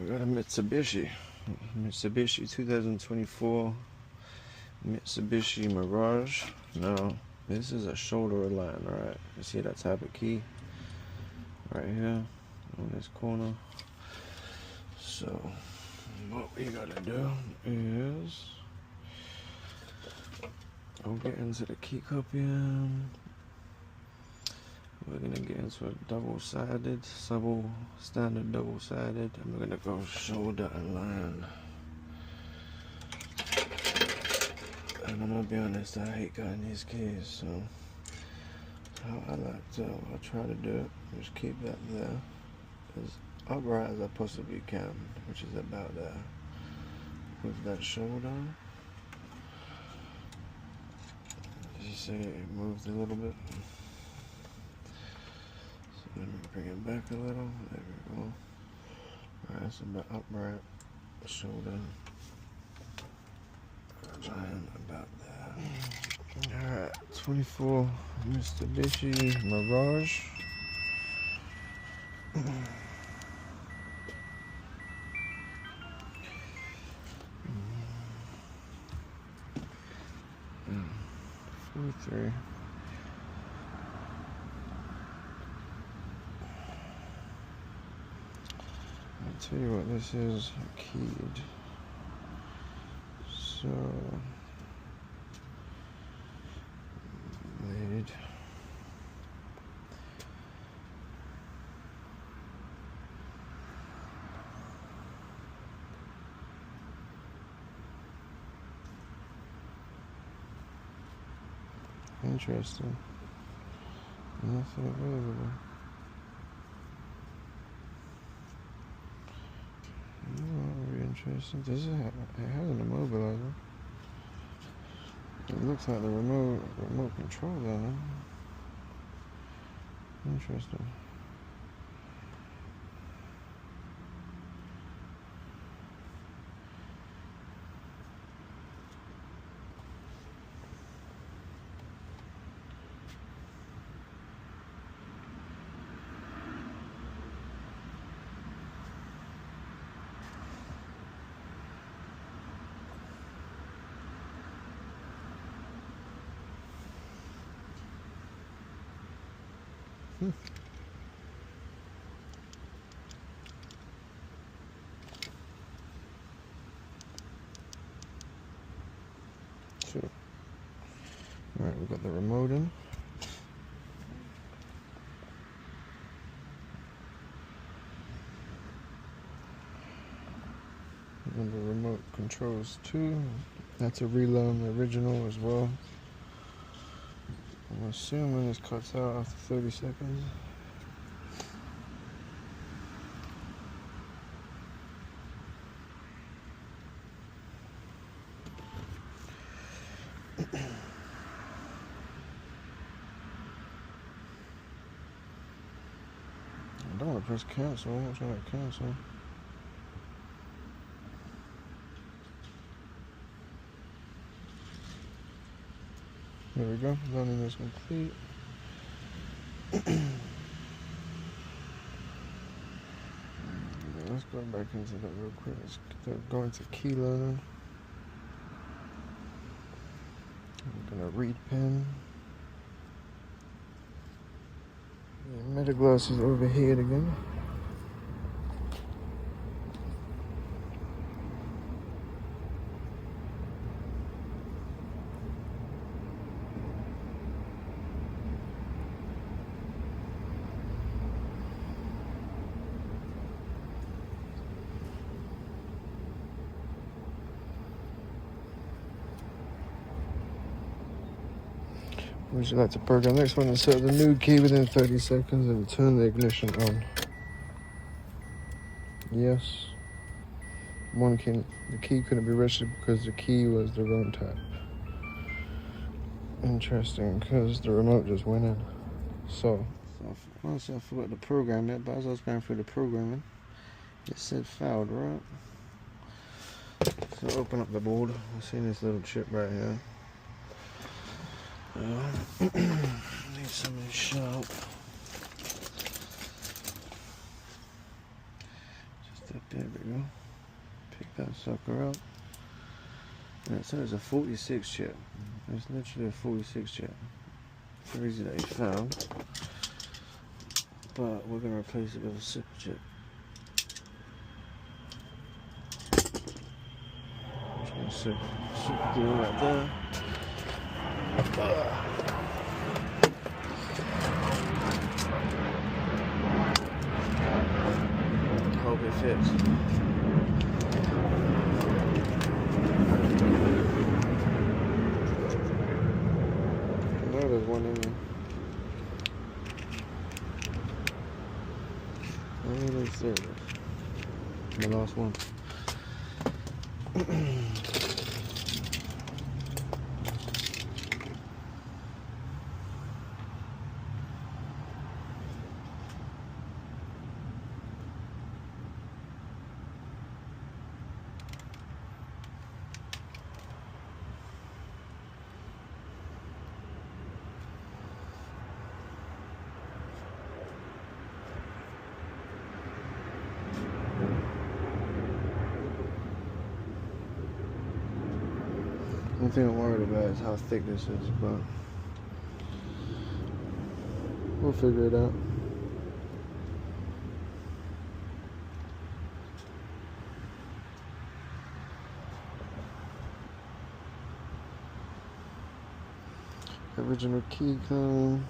We got a Mitsubishi 2024 Mitsubishi Mirage. Now, this is a shoulder line, right? You see that type of key right here on this corner. So, what we gotta do is we'll get into the key copying. We're gonna get into a double-sided, standard double-sided, and we're gonna go shoulder and line. And I'm gonna be honest, I hate cutting these keys, so how I like to, I'll try to do it, just keep that there, as upright as I possibly can, which is about there. With that shoulder, as you see, it moved a little bit. Let me bring it back a little. There we go. Alright, so about upright, shoulder, line about there. Alright, 24 Mitsubishi Mirage. Three. I'll tell you what this is keyed. So made. Interesting. Nothing available. Very interesting. Does it has an immobilizer. It looks like the remote control there. Interesting. So, alright, we've got the remote in. And the remote controls too. That's a reload, the original as well. I'm assuming this cuts out after 30 seconds. I don't want to press cancel. I'm not trying to cancel. There we go. Learning is complete. Let's go back into that real quick. Let's go into key learning. I'm gonna read pen. Yeah, Metaglass is over here again. Would you like to program next one? Insert the new key within 30 seconds and turn the ignition on. Yes. One key, the key couldn't be registered because the key was the wrong type. Interesting, because the remote just went in. So I forgot to program it, but as I was going through the programming, it said failed, right? So open up the board. I see this little chip right here. Need something sharp. Just There we go. Pick that sucker up. And it says a 46 chip. It's literally a 46 chip. Crazy that he found. But we're gonna replace it with a super chip. Just gonna super glue right there. Hope it fits. I know there's one in there. I really serious. The last one. One thing I'm worried about is how thick this is, but we'll figure it out. Original key cone.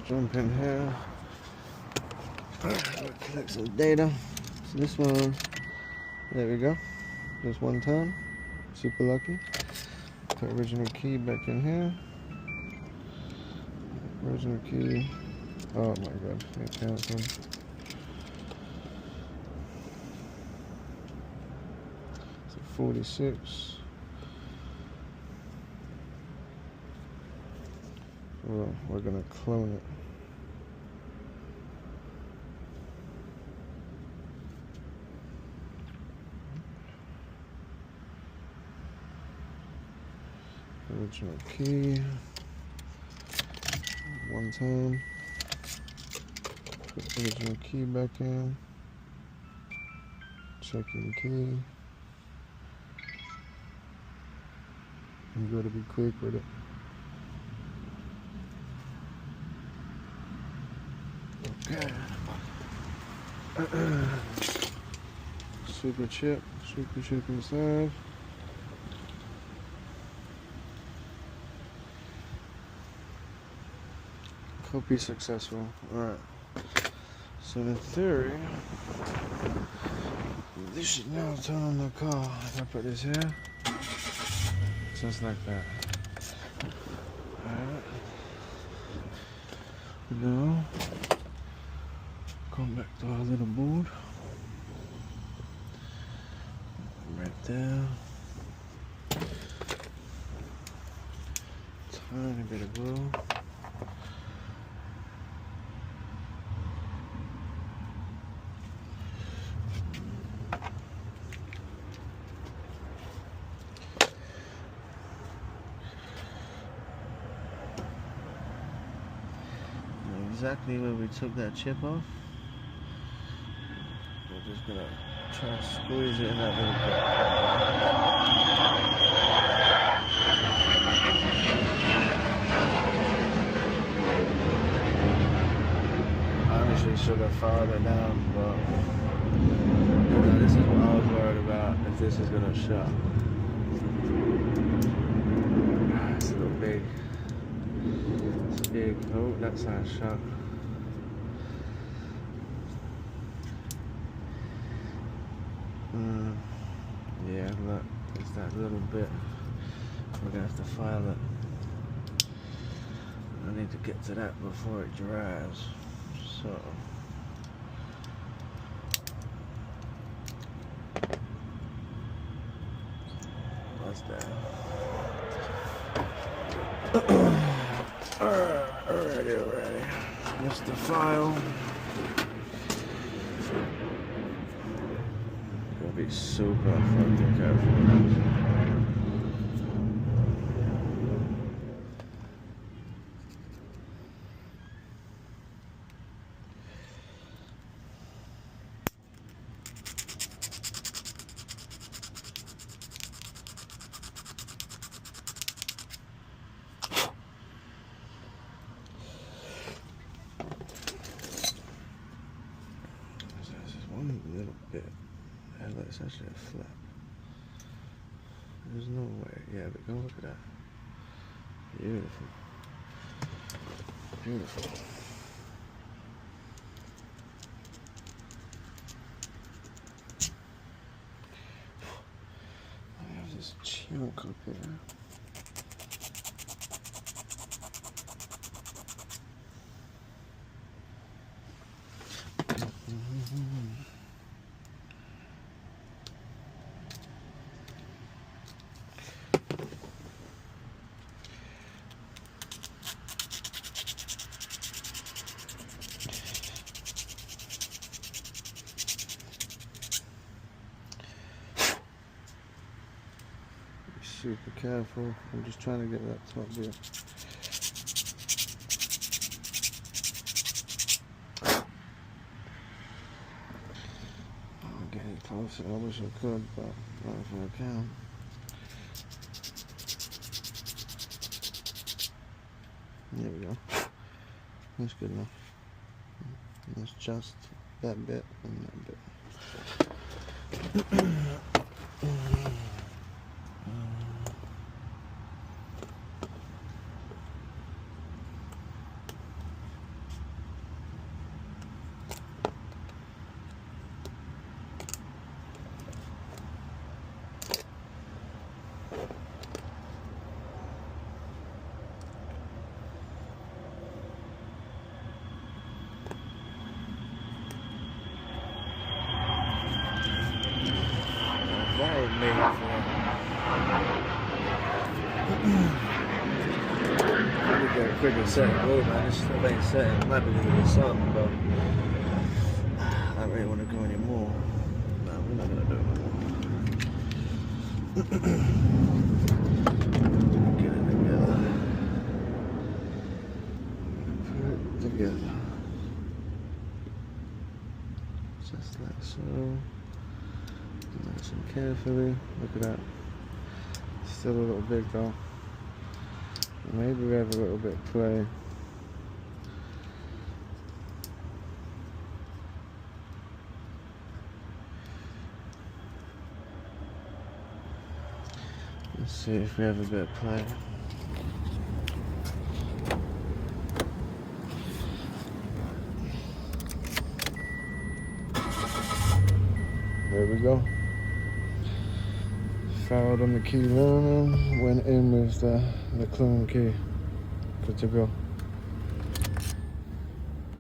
Jump in here. Collect some data. So this one. There we go. Just one time. Super lucky. Put original key back in here. Original key. Oh my god. It canceled. So 46. Well, we're gonna clone it. Original key. One time. Put original key back in. Checking key. You gotta be quick with it. Okay. Super chip inside. Hope he's successful. Alright. So in theory, this should now turn on the car. If I put this here, just like that. Alright. Now, come back to our little board. Right there. Tiny bit of glue. Exactly where we took that chip off. We're just gonna try to squeeze it in that little bit. I honestly should have filed it down, but you know, this is what I was worried about, if this is gonna shut. It's a little big. It's big. Oh, that side's shut. Yeah, look, it's that little bit. We're gonna have to file it. I need to get to that before it dries. So what's that? Alrighty. That's the file. Gotta be super fucking careful with this. bit. It's actually a flap. There's no way. Yeah, but go look at that. Beautiful. Beautiful. I have this chunk up here. Super careful. I'm just trying to get that top here. I'm getting closer. I wish I could, but not if I can. There we go. That's good enough. That's just that bit and that bit. That was made for we got a quicker set and go, man. This stuff ain't setting. It might be because of the sun, but I don't really want to go anymore. No, we're not gonna do it no more. Get it together. Put it together. Just like so. Nice and carefully. Look at that. Still a little big though. Maybe we have a little bit of play. Let's see if we have a bit of play. There we go. Fouled on the key learner, went in with the clone key. Good to go.